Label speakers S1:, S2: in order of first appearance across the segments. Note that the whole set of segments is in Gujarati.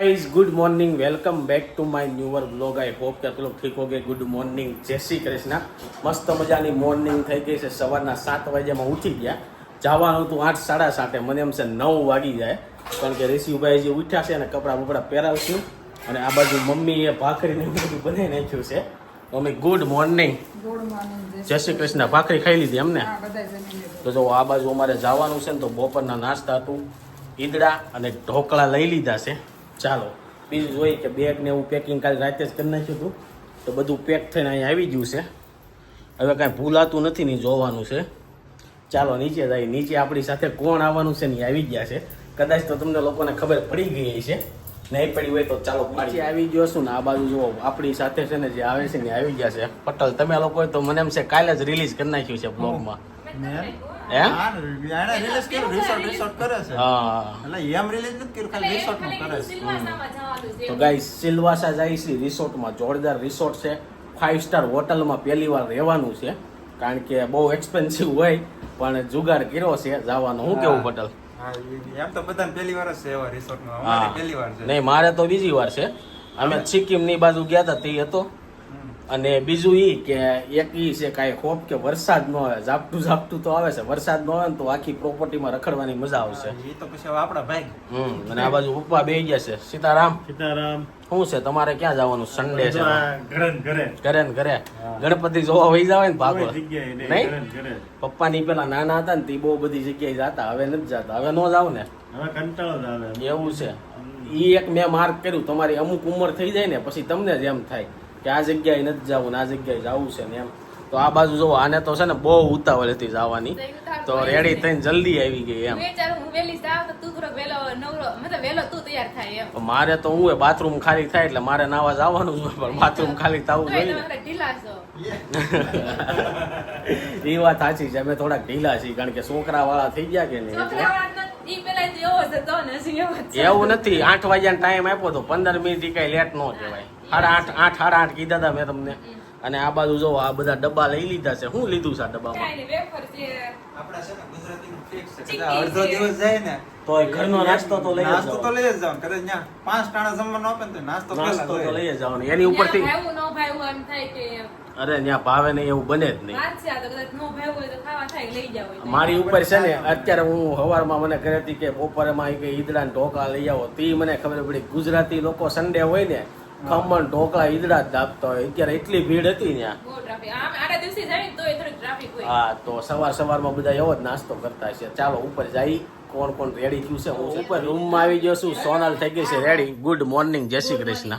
S1: Guys good morning welcome back to my newer blog I hope કે आप लोग ठीक हो गए गुड मॉर्निंग जय શ્રી કૃષ્ણ મસ્ત મજાની મોર્નિંગ થઈ ગઈ છે સવારના 7 વાગ્યામાં ઉઠી ગયા જવાનું હતું 8 સાડા 8 મને એમ છે 9 વાગી જાય કારણ કે ઋષિભાઈ જે ઉઠ્યા છે અને કપડાં બપડા પહેરાવશું અને આ બાજુ મમ્મીએ ભાખરીને બધું બનાવી નાખ્યું છે મમ્મી ગુડ મોર્નિંગ જય શ્રી કૃષ્ણ ભાખરી ખાઈ લીધી એમને તો જો આ બાજુ અમારે જવાનું છે ને તો બપોરના નાસ્તા હતું ઈદડા અને ઢોકળા લઈ લીધા છે ચાલો બીજું જોઈએ કે બેગ ને એવું પેકિંગ કાલે રાતે જ કરી નાખ્યું હતું તો બધું પેક થઈને અહીંયા આવી ગયું છે હવે કાંઈ ભૂલાતું નથી ને જોવાનું છે ચાલો નીચે જાય નીચે આપણી સાથે કોણ આવવાનું છે ને આવી ગયા છે કદાચ તો તમને લોકોને ખબર પડી ગઈ છે નહીં પડી હોય તો ચાલો નીચે આવી ગયો છું ને આ બાજુ જુઓ આપણી સાથે છે ને જે આવે છે ને આવી ગયા છે પટેલ તમે લોકો તો મને એમ છે કાલે જ રિલીઝ કરી નાખ્યું છે બ્લોગમાં તો ગાઈસ સિલવાસા જાય છે રિસોર્ટમાં જોરદાર રિસોર્ટ છે 5 સ્ટાર હોટલમાં પહેલી વાર રહેવાનું છે કારણ કે બહુ એક્સપેન્સિવ હોય પણ જુગાડ કર્યો છે જવાનો હું કેવું પટેલ
S2: એમ તો બધાને પહેલી વાર જ છે એવા રિસોર્ટમાં અમારે પહેલી વાર છે
S1: નહીં મારે તો બીજી વાર છે અમે સિક્કિમ ની બાજુ ગયા હતા તે હતો અને બીજું ઈ કે એક ઈ છે કાંઈ હોપ કે વરસાદ ન આવે ઝાપટું તો આવે છે વરસાદ ન આવે ને તો આખી પ્રોપર્ટીમાં રખડવાની મજા આવશે
S2: એ તો પછી આપણા ભાઈ
S1: અને આ બાજુ પપ્પા બેસી ગયા છે સીતારામ શું છે તમારે ક્યાં જવાનું સન્ડે છે ઘરે ને ઘરે ગણપતિ જોવા વહી જાવ ને ભાગો નહીં પપ્પા ની પેલા નાના હતા ને તે બહુ બધી જગ્યાએ જતા હવે નથી જતા હવે નો જાવ ને એવું છે ઈ એક મેં માર્ક કર્યું તમારી અમુક ઉંમર થઈ જાય ને પછી તમને જ એમ થાય કે આ જગ્યાએ નથી જવું ને આ જગ્યાએ જવું છે ને એમ તો આ બાજુ જોવો આને તો છે ને બહુ ઉતાવળ હતી જવાની તો રેડી થઈને જલ્દી આવી ગઈ એમ મારે તો હું બાથરૂમ ખાલી થાય એટલે મારે નાવા જવાનું જ હોય પણ બાથરૂમ ખાલી થવું જોઈએ એ વાત સાચી છે અમે થોડાક ઢીલા છીએ કારણ કે છોકરા વાળા થઈ ગયા કે નહીં એવું નથી 8 વાગ્યાનો ટાઈમ આપ્યો તો 15 મિનિટ કઈ લેટ ન કહેવાય 8:30 કીધા હતા મેં તમને અને આ બાજુ જો આ બધા ડબ્બા લઈ લીધા છે શું લીધું છે આ ડબ્બામાં
S2: અડધો દિવસ જાય ને
S1: તો ઘરનો નાસ્તો તો લઈ
S2: નાસ્તો તો લઈ જ જવાનું કદાચ ત્યાં 5 ટાણા જમવાનું આપે ને તો નાસ્તો
S1: તો લઈ જ જવાનું એની ઉપરથી અરે ત્યાં ભાવે નહીં એવું બને જ નહીં મારી ઉપર છે ને અત્યારે હું સવારમાં મને કહી હતી કે બપોરેમાં ઈદડા ને ઢોકળા લઈ આવો તે મને ખબર પડી ગુજરાતી લોકો સન્ડે હોય ને ખમણ ઢોકળા ઈદડા જ દાબતા હોય અત્યારે એટલી ભીડ હતી ત્યાં હા તો સવારમાં બધા એવો જ નાસ્તો કરતા છે ચાલો ઉપર જઈ કોણ કોણ રેડી થયું છે હું ઉપર રૂમમાં આવી ગયો છું સોનલ થઈ ગઈ છે રેડી ગુડ મોર્નિંગ જય શ્રી કૃષ્ણ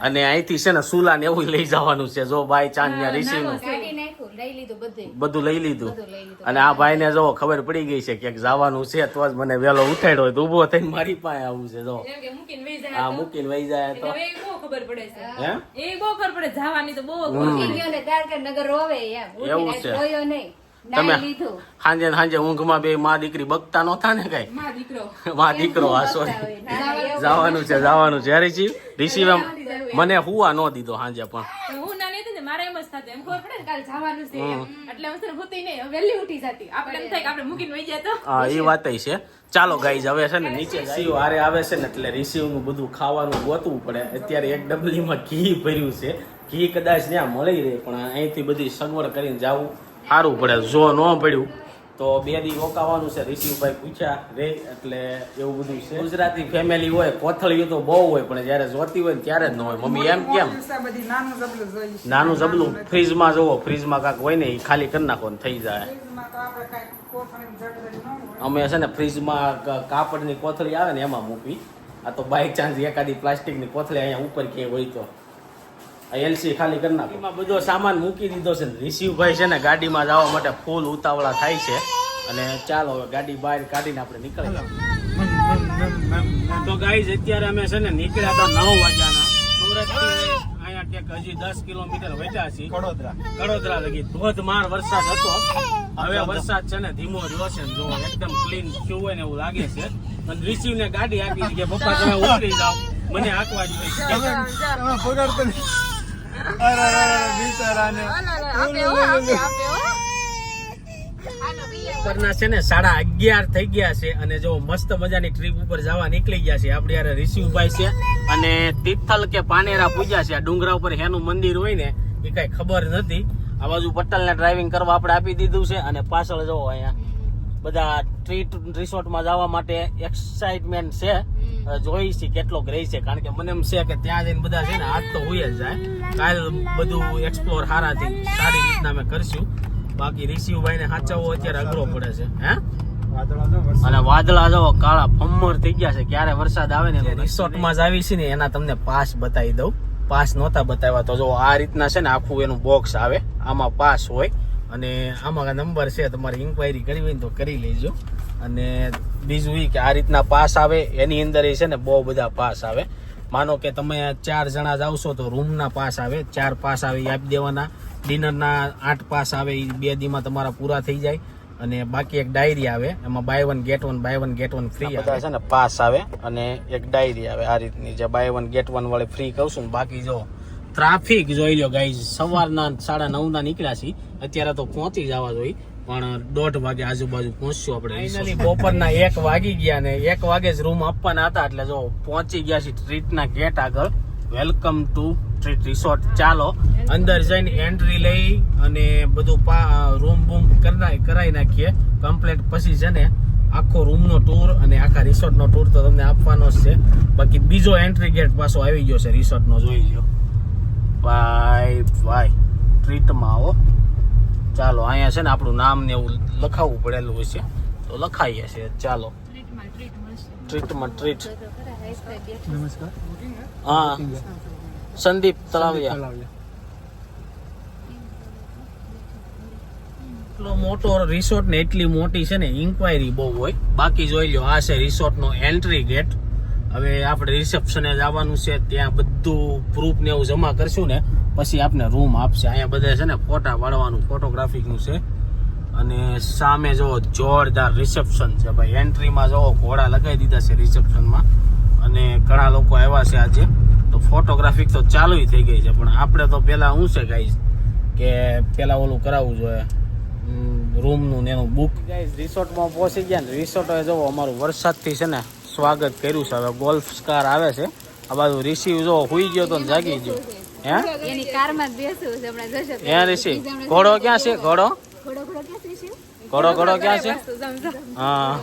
S1: અને અહીંથી છે ને સુલા ને એવું લઈ જવાનું છે જો ભાઈ ચાંદ ત્યાં રિસીનું બધું લઈ લીધું અને આ ભાઈ ને જો ખબર પડી ગઈ છે કે જવાનું છે તો જ મને વેલો ઉઠાડ્યો હોય તો ઉભો થઈને મારી પાસે આવું છે જો હા મૂકીને વહી જાય તો એવું છે તમે સાંજે ઊંઘમાં બે માં દીકરી બગતા નહોતા ને કઈ માં દીકરો હા સોરી જવાનું છે હરીજી રિસીવ મને હુવા ન દીધો સાંજે પણ હા એ વાત છે ચાલો ગાઈઝ હવે છે ને નીચે રિસીવ હારે આવે છે ને એટલે રિસીવ નું બધું ખાવાનું ગોતવું પડે અત્યારે એક ડબલીમાં ઘી ભર્યું છે ઘી કદાચ ત્યાં મળી રહે પણ અહીંથી બધી સગવડ કરીને જવું સારું પડે જો ન પડ્યું તો 2 દી રોકાવાનું છે ઋષિભાઈ પૂછ્યા રે એટલે એવું બધું છે ગુજરાતી ફેમિલી હોય કોથળીઓ તો બહુ હોય પણ જયારે જોતી હોય ત્યારે જ ન હોય મમ્મી એમ કેમ નાનું જબલું ફ્રીજમાં જોવો ફ્રીજમાં કાંક હોય ને એ ખાલી કરી નાખો ને થઈ જાય અમે છે ને ફ્રીજમાં કાપડની કોથળી આવે ને એમાં મૂકી આ તો બાય ચાન્સ એકાદી પ્લાસ્ટિકની કોથળી અહીંયા ઉપર ક્યાંય હોય તો એલસી ખાલી કરી નાખો એમાં બધો સામાન મૂકી દીધો છે ઋષિભાઈ છે ને ગાડીમાં જવા માટે ફૂલ ઉતાવળા થાય છે અને ચાલો ગાડી બહાર કાઢીને આપણે નીકળી તો ગાઈઝ અત્યારે અમે છે ને નીકળ્યા હતા 9 વાગ્યાના સુરતથી અહીંયા ક્યાંક હજી 10 કિલોમીટર વધ્યા છીએ કડોદરા લગી ધોધમાર વરસાદ હતો હવે વરસાદ છે ને ધીમો રહ્યો છે જો એકદમ ક્લીન થયું હોય ને એવું લાગે છે અને ઋષિને ગાડી આપી દીધી કે પપ્પા તમે ઉતરી જાઓ મને હાંકવા જ બપોરના છે ને 11:30 થઈ ગયા છે અને જો મસ્ત મજાની ટ્રીપ ઉપર જવા નીકળી ગયા છે. આપણે યાર રિશિવભાઈ છે અને તિથલ કે પાનેરા પૂજ્યા છે. આ ડુંગરા ઉપર હેનું મંદિર હોય ને એ કઈ ખબર નથી. આ બાજુ પટેલને ડ્રાઇવિંગ કરવા આપણે આપી દીધું છે અને પાછળ જો અહીંયા બધા ટ્રીટ રિસોર્ટમાં જવા માટે એક્સાઇટમેન્ટ છે. જોઈ છે કેટલોક રહી છે, કારણ કે મને એમ છે કે ત્યાં જઈને બધા છે ને આજ તો હોય જ જાય. કાલ બધું એક્સપ્લોર સારી રીતના અમે કરશું. બાકી રિશિવભાઈ ને સાચવવો અત્યારે અઘરો પડે છે. હે અને વાદળા જો કાળા ફમ્મર થઈ ગયા છે. ક્યારે વરસાદ આવે ને રિસોર્ટમાં જ આવી છે ને એના તમને પાસ બતાવી દઉં. પાસ નહોતા બતાવ્યા તો જો આ રીતના છે ને આખું એનું બોક્સ આવે. આમાં પાસ હોય અને આમાં નંબર છે. તમારે ઇન્ક્વાયરી કરવી હોય ને તો કરી લેજો. અને બીજું એ કે આ રીતના પાસ આવે એની અંદર એ છે ને બહુ બધા પાસ આવે. માનો કે તમે 4 જણા જ આવશો તો રૂમના પાસ આવે 4 પાસ આવે એ આપી દેવાના. ડિનરના 8 પાસ આવે એ 2 દીમાં તમારા પૂરા થઈ જાય. અને બાકી એક ડાયરી આવે એમાં buy one get one free આવે છે ને પાસ આવે. અને એક ડાયરી આવે આ રીતની જે બાય વન ગેટ વન વાળી ફ્રી કહું છું. બાકી જો ટ્રાફિક જોઈ લો ગાઈઝ, સવારના 9:30 નીકળ્યા છીએ. અત્યારે તો પહોંચી જવા જોઈએ પણ 1:30 વાગે આજુબાજુ પહોંચશું આપણે. ફાઇનલી બપોરના 1 વાગી ગયા ને 1 વાગે જ રૂમ આપવાના હતા એટલે જો પહોંચી ગયા છીએ ટ્રીટના ગેટ આગળ. Welcome to treat resort. ચાલો અંદર જઈને એન્ટ્રી લઈ અને બધું રૂમ બૂમ કરાવી નાખીએ કમ્પ્લીટ. પછી છે ને આખો રૂમનો ટૂર અને આખા રિસોર્ટનો ટૂર તો તમને આપવાનો જ છે. બાકી બીજો એન્ટ્રી ગેટ પાછો આવી ગયો છે રિસોર્ટનો, જોઈ લો. ભાઈ ટ્રીટમાં આવો. ચાલો અહીંયા છે ને આપણું નામ ને એવું લખાવવું પડેલું હોય છે તો લખાઈએ છે. ચાલો ટ્રીટમાં ટ્રીટ.
S3: નમસ્કાર.
S1: હા, સંદીપ તળાવિયા. એટલો મોટો રિસોર્ટ ને એટલી મોટી છે ને ઇન્ક્વાયરી બહુ હોય. બાકી જોઈ લો આ છે રિસોર્ટનો એન્ટ્રી ગેટ. હવે આપણે રિસેપ્શને જવાનું છે, ત્યાં બધું પ્રૂફ ને એવું જમા કરશું ને પછી આપને રૂમ આપશે. અહીંયા બધે છે ને ફોટા પાડવાનું, ફોટોગ્રાફીનું છે. અને સામે જો જોરદાર રિસેપ્શન છે ભાઈ. એન્ટ્રીમાં જો ઘોડા લગાવી દીધા છે રિસેપ્શનમાં. અને ઘણા લોકો આવ્યા છે આજે તો ફોટોગ્રાફી તો ચાલુ થઈ ગઈ છે. પણ આપણે તો પેલા શું છે ગાઈઝ કે પેલા ઓલું કરાવવું જોઈએ રૂમનું ને એનું બુક. ગાઈઝ રિસોર્ટમાં પહોંચી ગયા ને રિસોર્ટે જો અમારું વરસાદથી છે ને સ્વાગત કર્યું છે. હવે ગોલ્ફ કાર આવે છે આ બાજુ. રિસીવ જો હુઈ ગયો તો જાગી ગયો. હે
S4: એની કારમાં જ બેસું છે હમણાં જશે.
S1: હે રિસીવ ઘોડો ક્યાં છે? ઘોડો ક્યાં છે? હા.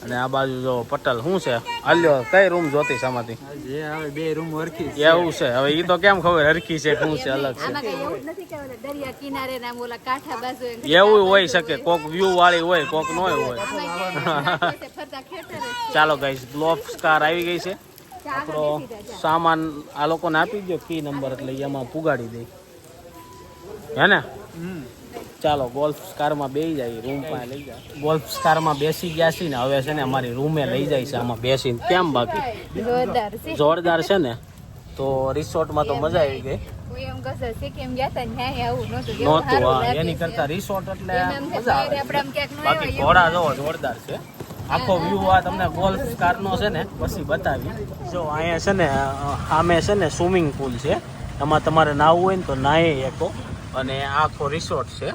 S1: અને આ બાજુ જો પટેલ શું છે? હાલ્યો કઈ રૂમ જોતી સામાંથી?
S2: જે આવે 2 રૂમ હરખી છે.
S1: એવું છે. હવે ઈ તો કેમ ખબર હરખી છે શું છે અલગ છે?
S4: આમાં કઈ એવું જ નથી કે ઓલા દરિયા કિનારે ને આમ ઓલા કાંઠા બાજુ
S1: એવું હોય શકે, કોક વ્યૂ વાળી હોય, કોક નો હોય.
S4: ફરતા ખેતર
S1: ચાલો ગાઈસ, ગ્લોબ્સ કાર આવી ગઈ છે. આપણો સામાન આ લોકોને આપી દો કી નંબર એટલે એમાં પુગાડી દે. હે ને? ચાલો ગોલ્ફ કારમાં બેસી જાય, રૂમ પાસે લઈ જાય. ગોલ્ફ કારમાં બેસી ગયા છીએ ને હવે છે ને અમારી રૂમે લઈ જાય છે આમાં બેસીને. કેમ બાકી
S4: જોરદાર છે.
S1: જોરદાર છે ને? તો રિસોર્ટમાં તો મજા આવી ગઈ.
S4: કોઈ એમ કસે સિક્કિમ ગયા તા ન્યાય આવું નહોતું.
S1: નહોતું. હા, એની કરતા રિસોર્ટ એટલે મજા આવે. બાકી ઘોડા જો જોરદાર છે. આખો વ્યૂ આ તમને ગોલ્ફ કારનો છે ને પછી બતાવી. જો અહીંયા છે ને સામે છે ને સ્વિમિંગ પુલ છે, એમાં તમારે નાહવું હોય ને તો નાહી શકો. અને આખો રિસોર્ટ છે.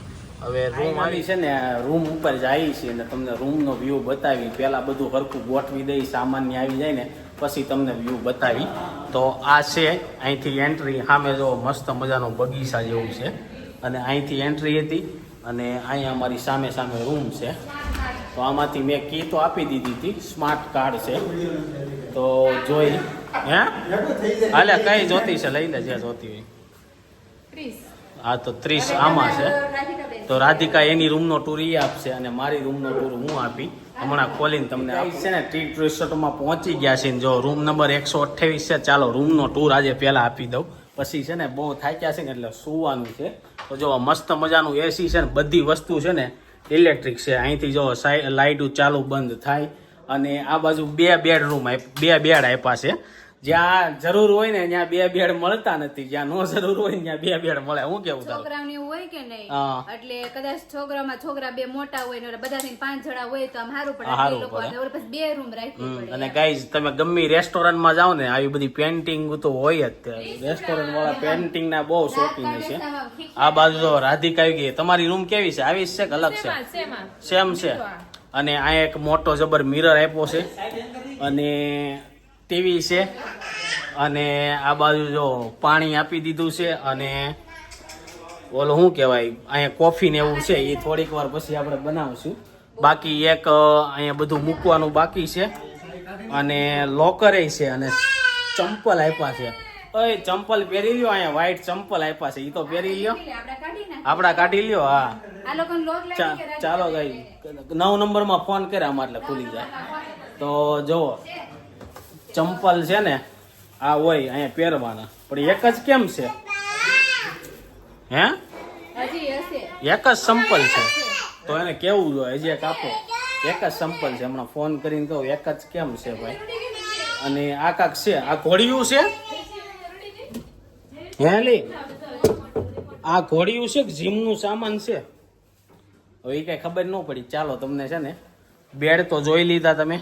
S1: હવે રૂમ આવી છે ને રૂમ ઉપર જઈએ છીએ અને તમને રૂમનો વ્યૂ બતાવી. પહેલાં બધું હરખું ગોઠવી દઈ, સામાન્ય આવી જાય ને પછી તમને વ્યૂ બતાવી. તો આ છે અહીંથી એન્ટ્રી. સામે જો મસ્ત મજાનો બગીચા જેવું છે અને અહીંથી એન્ટ્રી હતી. અને અહીંયા અમારી સામે રૂમ છે. તો આમાંથી મેં કી તો આપી દીધી હતી, સ્માર્ટ કાર્ડ છે તો જોઈ. હે હાલે કઈ જોતી છે લઈ લે જે જોતી હોય. હા તો 30 આમાં છે. તો રાધિકા એની રૂમનો ટૂર એ આપશે અને મારી રૂમનો ટૂર હું આપી હમણાં ખોલીને તમને આપી છે ને. ટ્રીટ રિસોર્ટમાં પહોંચી ગયા છે. જો રૂમ નંબર 128 છે. ચાલો રૂમનો ટૂર આજે પહેલા આપી દઉં, પછી છે ને બહુ થાક્યા છે ને એટલે સુવાનું છે. તો જો મસ્ત મજાનું એસી છે ને, બધી વસ્તુ છે ને ઇલેક્ટ્રિક છે. અહીંથી જો લાઇટ ચાલુ બંધ થાય. અને આ બાજુ 2 બેડરૂમ 2 બેડ આપ્યા છે. જ્યાં જરૂર હોય ને ત્યાં બે બેડ મળતા નથી, જ્યાં નો જરૂર હોય ને ત્યાં બે બેડ મળે. હું કેવું તારું?
S4: છોકરાઓને એવું હોય કે નહીં,
S1: હા.
S4: એટલે કદાચ છોકરા બે મોટા હોય ને બધા 5 જણા હોય તો આમ સારું પડે.
S1: સારું
S4: એ લોકો
S1: પડે.
S4: હવે પછી 2 રૂમ રાખવી પડે.
S1: અને ગાઈઝ તમે ગમે રેસ્ટોરન્ટમાં જાઓ ને આવી બધી પેન્ટિંગ તો હોય જ. રેસ્ટોરન્ટ વાળા પેન્ટિંગ ના બહુ શોખીન છે. આ બાજુ તો રાધિકા આવી ગઈ. તમારી રૂમ કેવી છે? આવી જ છે કે અલગ છે? સેમ છે. અને આ એક મોટો જબર મિરર આપ્યો છે અને ટીવી છે અને આ બાજુ જો પાણી આપી દીધું છે અને ઓલું શું કહેવાય અહીંયા કોફી ને એવું છે એ થોડીક વાર પછી આપણે બનાવશું. બાકી એક અહીંયા બધું મૂકવાનું બાકી છે અને લોકરે છે અને ચંપલ આપ્યા છે. ઓય ચંપલ પહેરી લ્યો, અહીંયા વ્હાઈટ ચંપલ આપ્યા છે એ તો પહેરી લ્યો. આપડા કાઢી લ્યો. હા
S4: આ લોકોને લોક લાગી કે
S1: ચાલો ગઈ 9 નંબરમાં ફોન કરે આમાં એટલે ખુલી જાય. તો જુઓ ચંપલ છે ને આ હોય અહીંયા પહેરવાના, પણ એક જ કેમ છે? હે
S4: હજી હશે.
S1: એક જ સંપલ છે તો એને કેવું જોઈએ હજી એક આપો. એક જ સંપલ છે, હમણાં ફોન કરીને કહું એક જ કેમ છે ભાઈ. અને આ કાક છે, આ ઘોડિયું છે. હે લી આ ઘોડિયું છે કે જીમનું સામાન છે? હવે એ કઈ ખબર ન પડી. ચાલો તમને છે ને બેડ તો જોઈ લીધા તમે,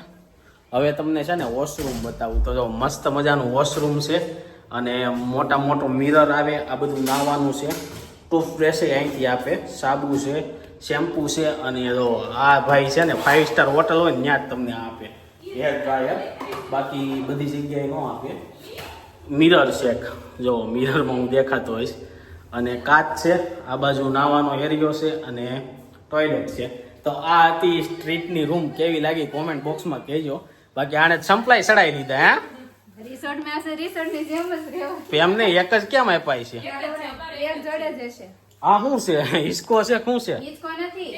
S1: હવે તમને છે ને વોશરૂમ બતાવું. તો જો મસ્ત મજાનું વોશરૂમ છે અને મોટો મિરર આવે. આ બધું નાહવાનું છે. ટૂથબ્રશ અહીંથી આપે, સાબુ છે, શેમ્પુ છે અને જો આ ભાઈ છે ને 5 સ્ટાર હોટલ હોય ને ત્યાં જ તમને આપે હેર ડ્રાયર. બાકી બધી જગ્યાએ ન આપે. મિરર છે એક, જો મિરરમાં હું દેખાતો હોઈશ. અને કાચ છે. આ બાજુ નાવાનો એરિયો છે અને ટોયલેટ છે. તો આ હતી સ્ટ્રીટની રૂમ. કેવી લાગી કોમેન્ટ બોક્સમાં કહેજો. બાકી આને સંપલાય ચડાવી લીધા. હે
S4: રિસોર્ટમાં હશે, રિસોર્ટની જેમ જ રહેવું.
S1: એમને એક જ કેમ અપાય છે?
S4: એક જોડે જ હશે.
S1: આ શું છે? હિસ્કો છે? શું છે?
S4: હિંચકો નથી,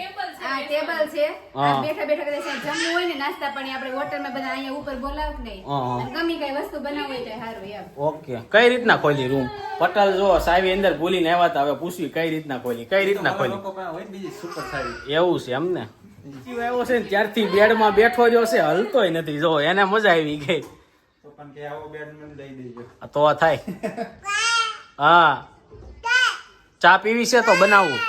S4: આ ટેબલ છે. આ બેઠા કદાચ જમવું હોય ને નાસ્તા પાણી આપણે હોટલમાં બધા અહીંયા ઉપર બોલાવ કે નહીં, અને ગમે કઈ વસ્તુ બનાવવી હોય તો સારું એમ.
S1: ઓકે. કઈ રીતના ખોલી રૂમ? પટેલ જો સાહેબ અંદર ભૂલીને આવ્યા હતા, હવે પૂછવી કઈ રીતના ખોલી, કઈ રીતના ખોલી?
S2: લોકો પાસે હોય ને બીજી સુપર સારી.
S1: એવું છે એમને? આવ્યો છે ને ત્યારથી બેડમાં બેઠો રહ્યો છે, હલતોય નથી. જો એને મજા આવી ગઈ.
S2: તો પણ કે આવો બેડ મને દઈ દેજો.
S1: તો થાય. હા ચા પીવી છે તો બનાવું.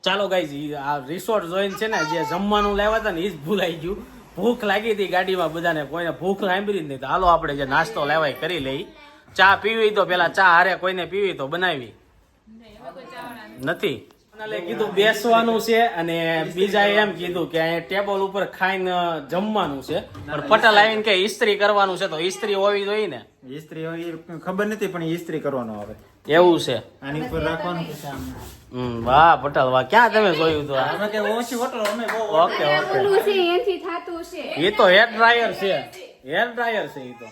S1: ચાલો ગાઈઝ આ રિસોર્ટ જોઈને છે ને જે જમવાનું લાવ્યા હતા ને એ જ ભૂલાઈ ગયું. ભૂખ લાગી હતી ગાડીમાં બધાને, કોઈને ભૂખ સાંભળી જ નહીં. તો હાલો આપણે જે નાસ્તો લેવાય કરી લઈ. ચા પીવી તો પેલા ચા હારે કોઈને પીવી તો બનાવી નથી. કીધું બેસવાનું છે અને બીજા એમ કીધું કે અહીંયા ટેબલ ઉપર ખાઈને જમવાનું છે. પણ પટેલ આવીને કે ઇસ્ત્રી કરવાનું છે તો ઇસ્ત્રી હોવી જોઈએ ને.
S2: ઇસ્ત્રી હોય એ ખબર નથી પણ ઇસ્ત્રી કરવાનો આવે.
S1: એવું છે?
S2: આની ઉપર રાખવાનું પછી આમ.
S1: વાહ પટેલ વાહ, ક્યાં તમે જોયું તો?
S2: અમે કે ઓછી હોટલ અમે બહુ
S1: ઓકે ઓકે.
S4: ઓલું છે એનથી થાતું છે.
S1: એ તો હેર ડ્રાયર છે, હેર ડ્રાયર છે એ તો.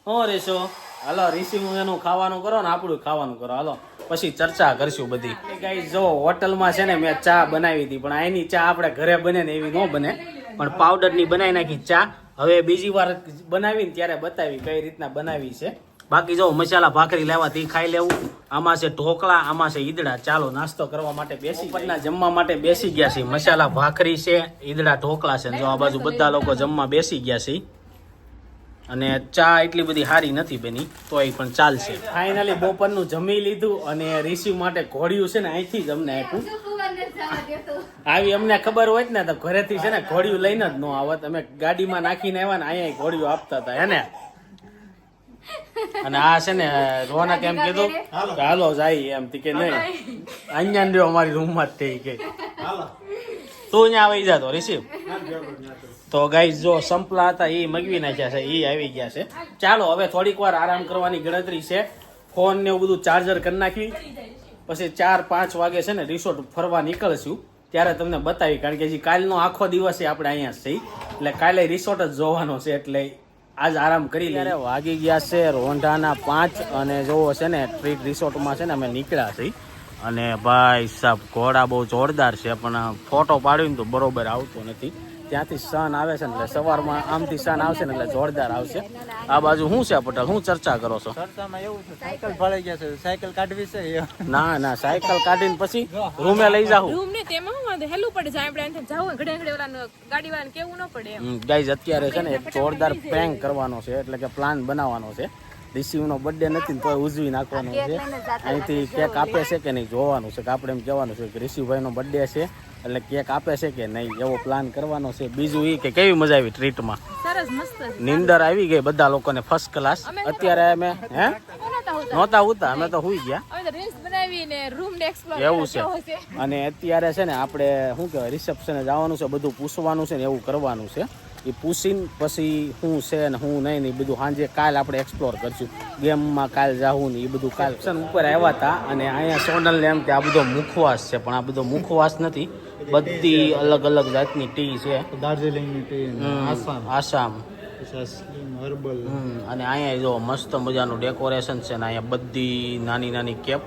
S1: હું રેશો હાલો રિસીવ એનું ખાવાનું કરો ને આપણું ખાવાનું કરો. હાલો પછી ચર્ચા કરશું બધી. ગાઈસ જો હોટલમાં છે ને મેં ચા બનાવી હતી, પણ આની ચા આપણે ઘરે બને ને એવી ન બને, પણ પાવડરની બનાવી નાખી ચા. હવે બીજી વાર બનાવીને ત્યારે બતાવી કઈ રીતના બનાવી છે. બાકી જો મસાલા ભાખરી લેવા તે ખાઈ લેવું. આમાં છે ઢોકળા, આમાં છે ઈદડા. ચાલો નાસ્તો કરવા માટે બેસી ઉપરના જમવા માટે બેસી ગયા છે. મસાલા ભાખરી છે, ઈદડા ઢોકળા છે. જો આ બાજુ બધા લોકો જમવા બેસી ગયા છે અને ચા એટલી બધી સારી નથી બની તોય પણ ચાલશે. ફાઇનલી બપોરનું જમી લીધું અને રિસીવ માટે ઘોડિયું છે ને અહીંથી જ અમને આપ્યું.
S4: શું સુગંધ જવા દેતો.
S1: આવી અમને ખબર હોય ને તો ઘરેથી છે ને ઘોડિયું લઈને જ ન આવત. અમે ગાડીમાં નાખીને આવ્યા ને અહીંયા ઘોડિયું આપતા હતા એને. અને આ છે ને રોનક એમ કીધું કે હાલો જાય એમ કે નહીં અહીંયા રહ્યો અમારી રૂમમાં જ થઈ ગઈ. તું અહીંયા આવી જાતો રિસીવ. તો ગાઈઝ જો સંપલા હતા એ મગવી નાખ્યા છે, એ આવી ગયા છે. ચાલો હવે થોડીક વાર આરામ કરવાની ગણતરી છે. ફોન ને એવું બધું ચાર્જર કરી નાખી પછી 4-5 વાગે છે ને રિસોર્ટ ફરવા નીકળશું ત્યારે તમને બતાવી. કારણ કે હજી કાલનો આખો દિવસ આપણે અહીંયા છીએ એટલે કાલે રિસોર્ટ જ જોવાનો છે એટલે આજ આરામ કરી લઈએ. વાગી ગયા છે રોંઢાના 5 અને જોવો છે ને ટ્રીટ રિસોર્ટમાં છે ને અમે નીકળ્યા છીએ. અને ભાઈ સાહેબ ઘોડા બહુ જોરદાર છે પણ ફોટો પાડ્યું તો બરોબર આવતો નથી. ત્યાંથી સન આવે છે ને એટલે સવારમાં આમથી સન આવશે ને એટલે જોરદાર આવશે. આ બાજુ શું છે પટેલ, શું ચર્ચા કરો છો?
S2: ચર્ચામાં એવું છે સાયકલ ફાળી ગયા છે, સાયકલ કાઢવી છે.
S1: ના સાયકલ કાઢીને પછી રૂમે લઈ જાઉં.
S3: રૂમ ને તેમાં હું વાંધો હેલું પડે જાય આપણે અહીંથી જાવું ઘડે ઘડે ઓલા ગાડી વાળાને કેવું ન પડે એમ.
S1: ગાઈઝ અત્યારે છે ને એક જોરદાર પ્રેન્ક કરવાનો છે, એટલે કે પ્લાન બનાવવાનો છે. રિસીવનો બર્થડે નથી ને તોય ઉજવી નાખવાનો છે. અહીંથી કેક આપે છે કે નહીં જોવાનું છે, કે આપણે એમ કહેવાનું છે કે રિસીવભાઈનો બર્થડે છે એટલે કેક આપે છે કે નહીં, એવો પ્લાન કરવાનો છે. બીજું એ કે કેવી મજા આવી ટ્રીટમાં?
S3: સરસ મસ્ત છે.
S1: નીંદર આવી ગઈ બધા લોકોને ફર્સ્ટ ક્લાસ. અત્યારે અમે નહોતા ઉતા, અમે તો હુઈ ગયા.
S3: હવે તો રીલ્સ બનાવીને રૂમ ને એક્સપ્લોર
S1: એવું છે. અને અત્યારે છે ને આપણે શું કહેવાય રિસેપ્શને જવાનું છે, બધું પૂછવાનું છે ને એવું કરવાનું છે. એ પૂછીને પછી શું છે ને શું નહીં ને એ બધું સાંજે કાલ આપણે એક્સપ્લોર કરશું. ગેમમાં કાલ જાવું ને એ બધું કાલ ઉપર આવ્યા હતા. અને અહીંયા સોનલને એમ કે આ બધો મુખવાસ છે, પણ આ બધો મુખવાસ નથી, બધી અલગ અલગ જાતની ટી છે.
S2: દાર્જિલિંગની ટી,
S1: આસામ
S2: હર્બલ.
S1: અને અહીંયા જો મસ્ત મજાનું ડેકોરેશન છે ને અહીંયા બધી નાની નાની કેપ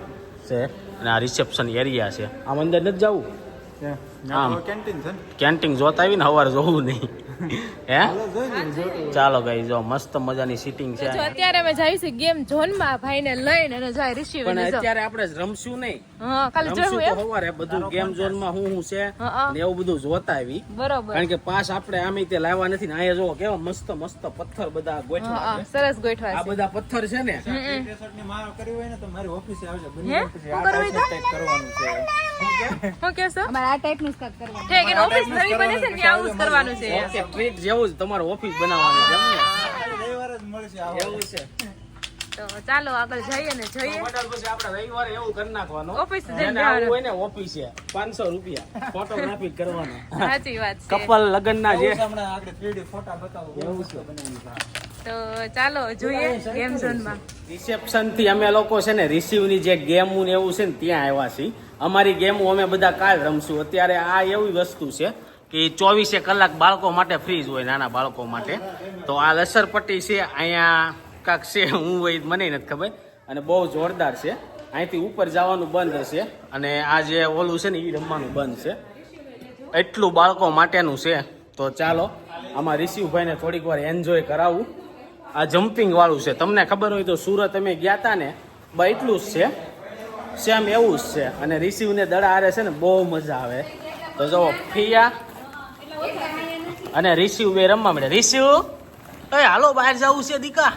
S1: છે. અને આ રિસેપ્શન એરિયા છે. આમ અંદર નથી જવું,
S2: કેન્ટીન છે.
S1: કેન્ટીન જોતા આવી ને સવારે જોવું નહીં. હે ચાલો ગાઈ જો મસ્ત મજાની સીટિંગ છે.
S3: જો અત્યારે અમે જઈએ છીએ ગેમ ઝોન માં ભાઈને લઈને અને જાય રિસીવ
S1: પણ અત્યારે આપણે રમશું નહીં.
S3: હા કાલે
S1: રમશું
S3: જોયું
S1: તો સવારે બધું ગેમ ઝોન માં શું છે ને એવું બધું જોતા આવી.
S3: બરોબર.
S1: કારણ કે પાસ આપણે આમે તે લાવવા નથી ને. અહીંયા જો કેવા મસ્ત મસ્ત પથ્થર બધા ગોઠવા છે.
S3: સરસ ગોઠવા
S1: આ બધા પથ્થર છે ને
S2: ટી-શર્ટની માળ કરવી હોય ને તો મારી ઓફિસે આવજો.
S3: હે શું કરવું તો
S2: કરવાનું છે.
S3: હું કે છો
S4: અમારે આ ટાઈપનું જ કાંઈક કરવાનું.
S3: ઠીક છે ઓફિસ નવી બને છે ને ત્યાં આવું જ કરવાનું છે.
S1: ઓકે ટ્રીટ જેવું જ તમારું ઓફિસ બનાવવાનું છે એમ ને?
S2: રવિવાર જ મળશે આવો.
S1: એવું છે.
S3: તો ચાલો આગળ જઈએ ને જોઈએ
S1: હોટલ પછી આપણે રવિવારે એવું કરી નાખવાનું.
S3: ઓફિસ જઈને
S1: જેને આવવું હોય ને ઓફિસે 500 રૂપિયા ફોટોગ્રાફી કરવાનો.
S3: સાચી વાત છે.
S1: કપલ લગ્નના જે
S2: હમણાં આગળ 3D ફોટા બતાવો. એવું છે.
S3: તો ચાલો જોઈએ ગેમ ઝોન માં.
S1: રિસેપ્શન થી અમે લોકો છે ને રિસીવ ની જે ગેમો ને એવું છે ને ત્યાં આવ્યા છીએ. અમારી ગેમો અમે બધા કાલ રમશું. અત્યારે આ એવી વસ્તુ છે કે 24 કલાક બાળકો માટે ફ્રીજ હોય, નાના બાળકો માટે. તો આ લસરપટ્ટી છે, અહીંયા કાંક છે હું હોય મને નથી ખબર. અને બહુ જોરદાર છે. અહીંથી ઉપર જવાનું બંધ હશે અને આ જે ઓલું છે ને એ રમવાનું બંધ છે. એટલું બાળકો માટેનું છે. તો ચાલો આમાં રિસીવભાઈને થોડીક વાર એન્જોય કરાવું. આ જમ્પિંગ વાળું છે, તમને ખબર હોય તો સુરત અમે ગયા હતા ને બા એટલું જ છે, સેમ એવું જ છે. અને રિસીવને દડા હારે છે ને બહુ મજા આવે. તો જો ફિયા અને રિસીવ બે રમવા મળે. રિસીવ એ હાલો બહાર જવું છે દીકા.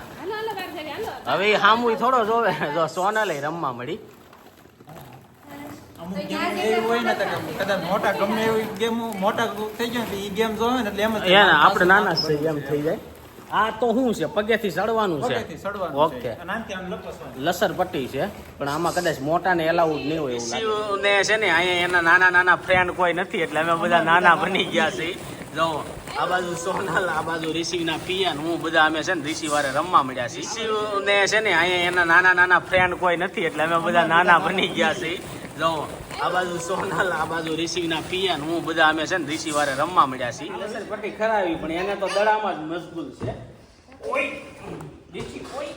S1: હવે એ હામું થોડો જોવે. જો સોનલ રમવા મળી.
S2: અમુક ગેમ એવી હોય ને તો કદાચ મોટા ગમે એવી ગેમ મોટા થઈ જાય તો ઈ ગેમ જોવે ને એટલે એમ જ
S1: આપણે નાના છે એમ થઈ જાય. આ તો શું છે પગેથી ચડવાનું છે.
S2: પગેથી ચડવાનું
S1: ઓકે
S2: છે. અને આનાથી આમ લપસવાનું.
S1: લસરપટ્ટી છે પણ આમાં કદાચ મોટાને એલાઉડ નહીં હોય એવું લાગે. ને છે ને અહીંયા એના નાના નાના ફ્રેન્ડ કોઈ નથી એટલે અમે બધા નાના બની ગયા છીએ. જો આ બાજુ સોનલ, આ બાજુ રિસીવના પિયાન, હું બધા અમે છે ને રિસીવ વારે રમવા મળ્યા છીએ. રિસીવ ને છે ને અહીંયા એના નાના નાના ફ્રેન્ડ કોઈ નથી એટલે અમે બધા નાના બની ગયા છીએ. જો આ બાજુ સોનલ, આ બાજુ રિસીવના પિયાન, હું બધા અમે છે ને રિસીવ વારે રમવા મળ્યા છીએ. લસરપટ્ટી ખરાવી પણ એને તો દડામાં જ મજબૂત છે. ઓય રિસીવ ઓય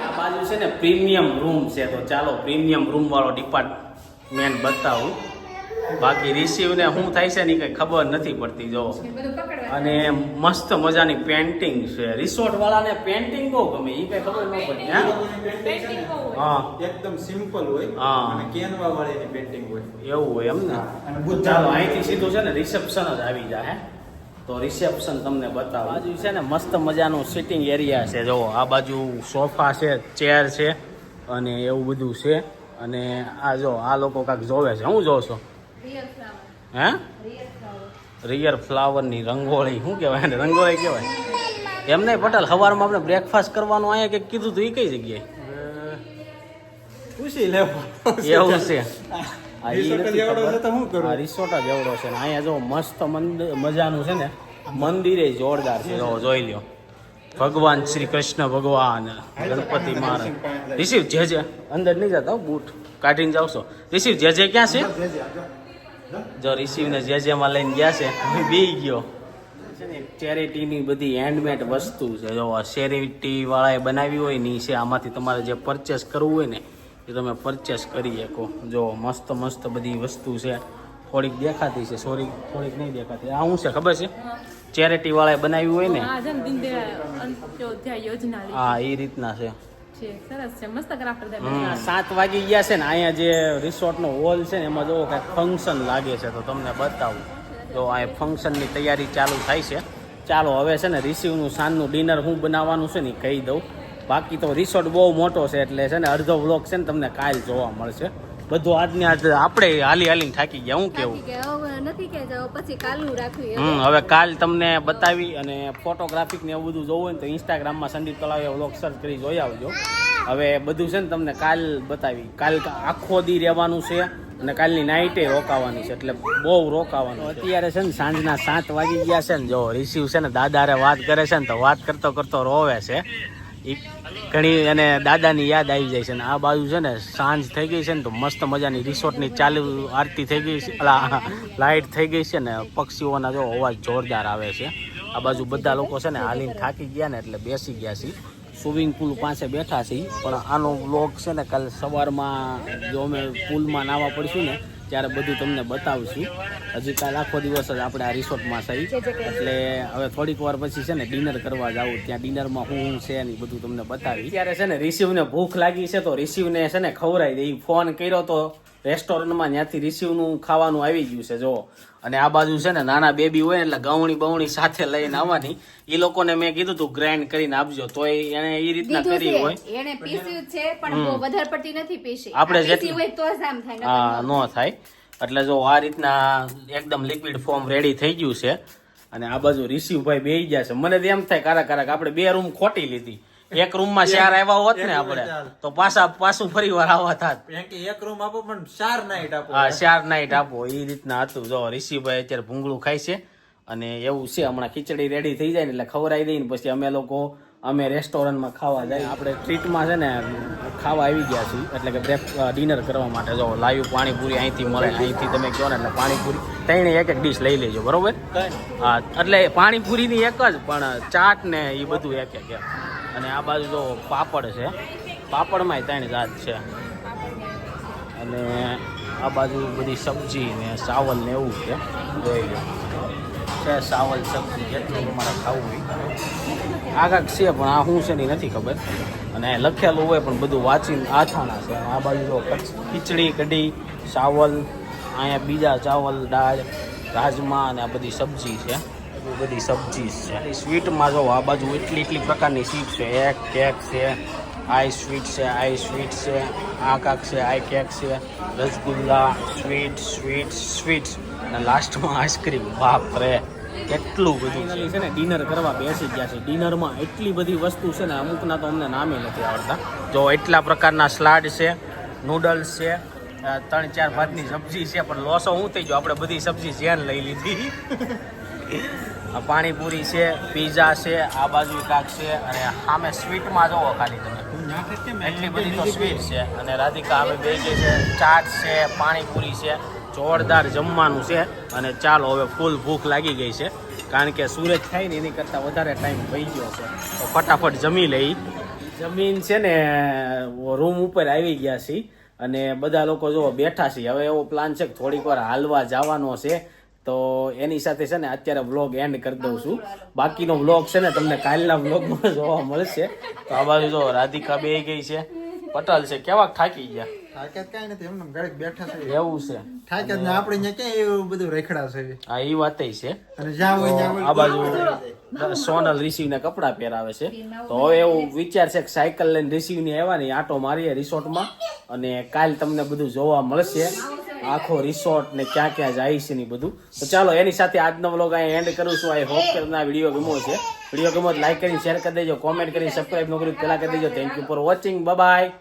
S1: આ બાજુ છે ને પ્રીમિયમ રૂમ છે. તો ચાલો પ્રીમિયમ રૂમ વાળો ડિપાર્ટમેન્ટ બતાવું. બાકી રિસીવ ને શું થાય છે ને કઈ ખબર નથી પડતી. જો અને મસ્ત મજાની પેન્ટિંગ છે. રિસોર્ટ વાળાને પેન્ટિંગ બહુ ગમે, એ કઈ ખબર ન પડી. હા
S2: એકદમ સિમ્પલ હોય
S1: હા.
S2: અને કેનવા વાળીની પેન્ટિંગ હોય.
S1: એવું હોય એમ ને.
S2: અને
S1: ચાલો અહીંથી સીધું છે ને રિસેપ્શન જ આવી જાય. તો રિસેપ્શન તમને બતાવો. બાજુ છે ને મસ્ત મજાનું સિટિંગ એરિયા છે. જો આ બાજુ સોફા છે, ચેર છે અને એવું બધું છે. અને આ જો આ લોકો કાંઈક જોવે છે. હું જોઉં છું હે રિયર ફ્લાવરની રંગોળી. શું કહેવાય ને રંગોળી કહેવાય એમ નહીં પટેલ. સવારમાં આપણે બ્રેકફાસ્ટ કરવાનું અહીંયા કંઈક કીધું હતું, એ કઈ જગ્યાએ
S2: પૂછી લેવું
S1: એવું છે?
S2: રિસોર્ટ
S1: રિસોર્ટ જ એવડો છે ને અહીંયા જો મસ્ત મજાનું છે ને મંદિરે જોરદાર છે. જો જોઈ લ્યો ભગવાન શ્રી કૃષ્ણ ભગવાન, ગણપતિ મહારાજ. રિસીવ જે અંદર નહીં જતા બૂટ કાઢીને જાવશો. રિસીવ જે ક્યાં છે? જો રિસીવને જેમાં લઈને ગયા છે બી ગયો છે ને ચેરિટીની બધી હેન્ડમેડ વસ્તુ છે. જો આ ચેરિટી વાળાએ બનાવી હોય ને છે, આમાંથી તમારે જે પરચેસ કરવું હોય ને એ તમે પરચેસ કરી શકો. જો મસ્ત મસ્ત બધી વસ્તુ છે. થોડીક દેખાતી છે, થોડીક નહીં દેખાતી. આ શું છે ખબર છે? ચેરિટી વાળાએ બનાવ્યું હોય ને,
S3: આ જન દીનદયાળ અંત્યોદય યોજના
S1: હા એ રીતના છે.
S3: છે. સરસ છે, મસ્ત ક્રાફ્ટ
S1: 7 વાગી ગયા છે ને, અહીંયા જે રિસોર્ટનો હોલ છે ને એમાં જો કાંઈક ફંક્શન લાગે છે, તો તમને બતાવું. જો અહીંયા ફંક્શનની તૈયારી ચાલુ થાય છે. ચાલો હવે છે ને રિસીવનું સાંજનું ડિનર હું બનાવવાનું છે ને કહી દઉં. બાકી તો રિસોર્ટ બહુ મોટો છે એટલે છે ને અડધો વ્લોગ છે ને તમને કાલ જોવા મળશે. બધું આજને આજ આપણે હાલીને થાકી ગયા. હું કેવું
S4: નથી કે જાવ પછી કાલનું રાખવી.
S1: હવે કાલ તમને બતાવી. અને ફોટોગ્રાફિક ને એવું બધું જોવું હોય ને તો ઇન્સ્ટાગ્રામમાં સંદીપ તલાવે વ્લોગ સર્ચ કરી જોઈ આવજો. હવે બધું છે ને તમને કાલ બતાવી. કાલ આખો દી રહેવાનું છે અને કાલની નાઇટે રોકાવાની છે, એટલે બહુ રોકાવાનું. અત્યારે છે ને સાંજના 7 વાગી ગયા છે ને, જો રિસીવ છે ને દાદારે વાત કરે છે ને તો વાત કરતો કરતો રોવે છે. ઘણી અને દાદાની યાદ આવી જાય છે. ને આ બાજુ છે ને સાંજ થઈ ગઈ છે ને તો મસ્ત મજાની રિસોર્ટની ચાલુ આરતી થઈ ગઈ છે, લાઇટ થઈ ગઈ છે ને પક્ષીઓના જો અવાજ જોરદાર આવે છે. આ બાજુ બધા લોકો છે ને હાલીને થાકી ગયા ને એટલે બેસી ગયા છે. સ્વિમિંગ પુલ પાસે બેઠા છીએ. પણ આનો વ્લોગ છે ને કાલે સવારમાં જો અમે પુલમાં નાહવા પડશું ને ત્યારે બધું તમને બતાવશું. હજી કાલ આખો દિવસ જ આપણે આ રિસોર્ટમાં થઈ, એટલે હવે થોડીક વાર પછી છે ને ડિનર કરવા જાવું. ત્યાં ડિનરમાં શું છે ને બધું તમને બતાવી. ત્યારે છે ને રિસીવને ભૂખ લાગી છે તો રિસીવને છે ને ખવડાવી દઈ. ફોન કર્યો તો રેસ્ટોરન્ટમાં ત્યાંથી રિસીવનું ખાવાનું આવી ગયું છે જો. અને આ બાજુ છે ને નાના બેબી હોય ને એટલે ગવણી બવણી સાથે લઈને આવવાની. એ લોકોને મેં કીધું તું ગ્રાઇન્ડ કરીને આપજો, તો એને એ રીતના કરી હોય.
S4: એને પીસ્યું છે પણ બહુ વધારે પડતી નથી પીસી.
S1: આપણે
S4: જેટલી હોય તો જ આમ થાય.
S1: હા નો થાય. એટલે જો આ રીતના એકદમ લિક્વિડ ફોર્મ રેડી થઈ ગયું છે. અને આ બાજુ રિસીવ ભાઈ બેસી ગયા છે. મને તો એમ થાય કારક આપણે 2 રૂમ ખોટી લીધી. એક રૂમમાં 4 આવ્યા હોત ને આપણે તો પાછું ફરી વાર આવવા થાત.
S2: એક રૂમ આપો પણ 4 નાઈટ આપો.
S1: હા 4 નાઈટ આપો એ રીતના હતું. જો રિસીભાઈ અત્યારે ભૂંગળું ખાય છે અને એવું છે હમણાં ખીચડી રેડી થઈ જાય ને એટલે ખવડાવી દઈને પછી અમે રેસ્ટોરન્ટમાં ખાવા જાય. આપણે ટ્રીટમાં છે ને ખાવા આવી ગયા છીએ, એટલે કે ડિનર કરવા માટે. જો લાઈવ પાણીપુરી અહીંથી મળે, અહીંથી તમે કહો ને એટલે પાણીપુરી 3 એક ડીશ લઈ લેજો, બરોબર? હા એટલે પાણીપુરીની એક જ, પણ ચાટ ને એ બધું એક. અને આ બાજુ જો પાપડ છે, પાપડમાંય 3 જાત છે. અને આ બાજુ બધી સબ્જી ને ચાવલ ને એવું છે, જોઈ લો છે ચાવલ સબ્જી જેટલું તમારે ખાવું હોય. આગળ છે પણ આ શું છે ને નથી ખબર. અને લખેલું હોય પણ બધું વાંચીને આથાણા છે. આ બાજુ જો ખીચડી કઢી ચાવલ, અહીંયા બીજા ચાવલ દાળ રાજમા અને આ બધી સબ્જી છે. બધી સબ્જી છે. સ્વીટમાં જો આ બાજુ એટલી પ્રકારની સ્વીટ છે. એક કેક છે, આઈ સ્વીટ છે, આ કાક છે, આઈ કેક છે, રસગુલ્લા, સ્વીટ અને લાસ્ટમાં આઈસ્ક્રીમ. બાપ રે કેટલું બધું છે ને. ડિનર કરવા બેસી ગયા છે. ડિનરમાં એટલી બધી વસ્તુ છે ને અમુકના તો અમને નામે નથી આવડતા. જો એટલા પ્રકારના સલાડ છે, નૂડલ્સ છે, 3-4 ભાતની સબ્જી છે. પણ લોસો શું થઈ ગયો, આપણે બધી સબ્જી જેન લઈ લીધી. પાણીપુરી છે, પીઝા છે, આ બાજુ કાક છે. અને સામે સ્વીટમાં જોવો ખાલી તમે એટલી બધી તો સ્વીટ છે. અને રાધિકા હવે બે ગઈ છે. ચાટ છે, પાણીપુરી છે, જોરદાર જમવાનું છે. અને ચાલો હવે ફૂલ ભૂખ લાગી ગઈ છે, કારણ કે સૂરજ થાય ને એની કરતાં વધારે ટાઈમ થઈ ગયો છે. તો ફટાફટ જમી લઈ. જમીન છે ને રૂમ ઉપર આવી ગયા છીએ અને બધા લોકો જો બેઠા છીએ. હવે એવો પ્લાન છે કે થોડીક વાર હાલવા જવાનો છે, તો એની સાથે છે ને અત્યારે વ્લોગ એન્ડ કરી દઉં છું. બાકીનો વ્લોગ છે ને તમને કાલના વ્લોગમાં જોવા મળશે. તો આ બાજુ જો રાધિકા બે ગઈ છે, પટલ છે. કેવા થાકી ગયા?
S2: થાક્યા કઈ નથી, એમને ગાડી બેઠા છે.
S1: એવું છે?
S2: થાક્યા ને આપણે અહીંયા ક્યાં એવું બધું રેખડા છે.
S1: હા એ વાત છે.
S2: અને જ્યાં હોય ત્યાં
S1: આ બાજુ સોનલ રિસીવને કપડાં પહેરાવે છે. તો હવે એવું વિચાર છે કે સાયકલ લઈને રિસીવની આવવાની, આટો મારીએ રિસોર્ટમાં અને કાલ તમને બધું જોવા મળશે. આખો રિસોર્ટ ને ક્યાં ક્યાં જાય છે ને બધું. તો ચાલો એની સાથે આજનો વ્લોગ અહીં એન્ડ કરું છું. આઈ હોપ કે તમને આ વિડીયો ગમ્યો છે. વિડીયો ગમ્યો લાઈક કરીને શેર કરી દેજો, કોમેન્ટ કરીને સબસ્ક્રાઈબ ન કર્યું પહેલા કરી દેજો. Thank you for watching. Bye bye.